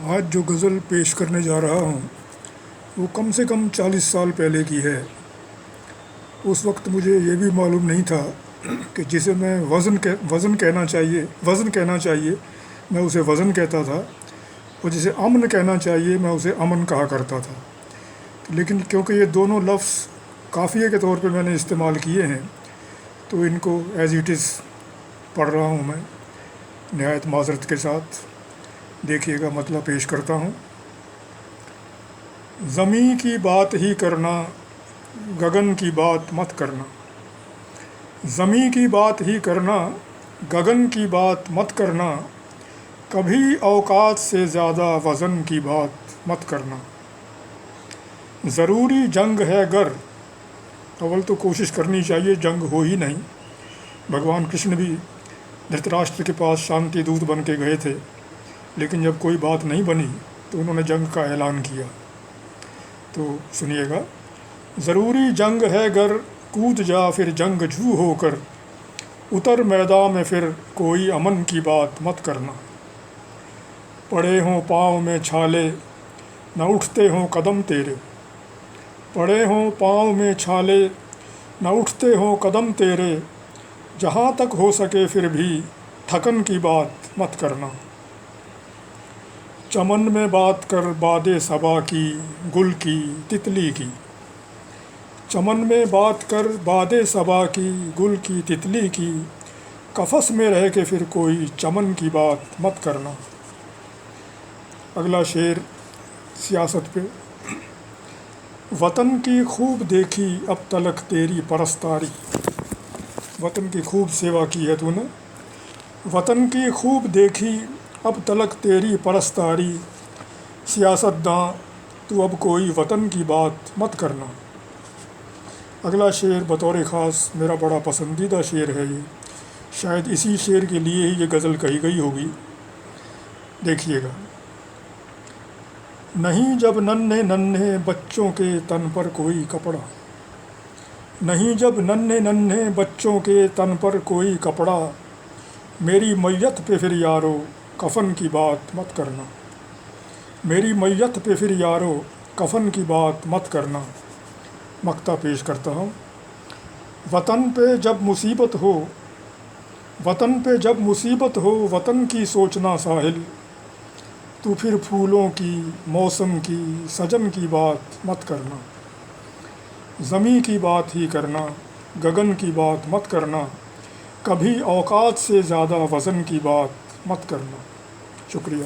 آج جو غزل پیش کرنے جا رہا ہوں وہ کم سے کم 40 سال پہلے کی ہے۔ اس وقت مجھے یہ بھی معلوم نہیں تھا کہ جسے میں وزن کہنا چاہیے میں اسے وزن کہتا تھا، اور جسے امن کہنا چاہیے میں اسے امن کہا کرتا تھا۔ لیکن کیونکہ یہ دونوں لفظ قافیے کے طور پہ میں نے استعمال کیے ہیں تو ان کو ایز اٹ از پڑھ رہا ہوں میں نہایت معذرت کے ساتھ۔ دیکھیے گا مطلب پیش کرتا ہوں۔ زمیں کی بات ہی کرنا، گگن کی بات مت کرنا۔ زمیں کی بات ہی کرنا، گگن کی بات مت کرنا، کبھی اوقات سے زیادہ وزن کی بات مت کرنا۔ ضروری جنگ ہے گر، اول تو کوشش کرنی چاہیے جنگ ہو ہی نہیں۔ بھگوان کرشن بھی دھرتراشٹر کے پاس شانتی دوت بن کے گئے تھے، لیکن جب کوئی بات نہیں بنی تو انہوں نے جنگ کا اعلان کیا۔ تو سنیے گا۔ ضروری جنگ ہے گر، کود جا پھر جنگ جو ہو کر، اتر میدان میں پھر کوئی امن کی بات مت کرنا۔ پڑے ہوں پاؤں میں چھالے، نہ اٹھتے ہوں قدم تیرے۔ پڑے ہوں پاؤں میں چھالے، نہ اٹھتے ہوں قدم تیرے، جہاں تک ہو سکے پھر بھی تھکن کی بات مت کرنا۔ چمن میں بات کر باد صبا کی، گل کی تتلی کی۔ چمن میں بات کر باد صبا کی، گل کی تتلی کی، قفس میں رہ کے پھر کوئی چمن کی بات مت کرنا۔ اگلا شعر سیاست پہ۔ وطن کی خوب دیکھی اب تلک تیری پرستاری۔ وطن کی خوب سیوا کی ہے تو نے۔ وطن کی خوب دیکھی اب تلک تیری پرستاری، سیاست داں تو اب کوئی وطن کی بات مت کرنا۔ اگلا شعر بطور خاص میرا بڑا پسندیدہ شعر ہے یہ، شاید اسی شعر کے لیے ہی یہ غزل کہی گئی ہوگی۔ دیکھیے گا۔ نہیں جب ننھے ننھے بچوں کے تن پر کوئی کپڑا، نہیں جب ننھے ننھے بچوں کے تن پر کوئی کپڑا، میری میت پہ پھر یارو کفن کی بات مت کرنا۔ میری میت پہ پھر یارو کفن کی بات مت کرنا۔ مقطع پیش کرتا ہوں۔ وطن پہ جب مصیبت ہو، وطن پہ جب مصیبت ہو، وطن کی سوچنا ساحل، تو پھر پھولوں کی، موسم کی، سجن کی بات مت کرنا۔ زمیں کی بات ہی کرنا، گگن کی بات مت کرنا، کبھی اوقات سے زیادہ وزن کی بات مت کرنا۔ شکریہ۔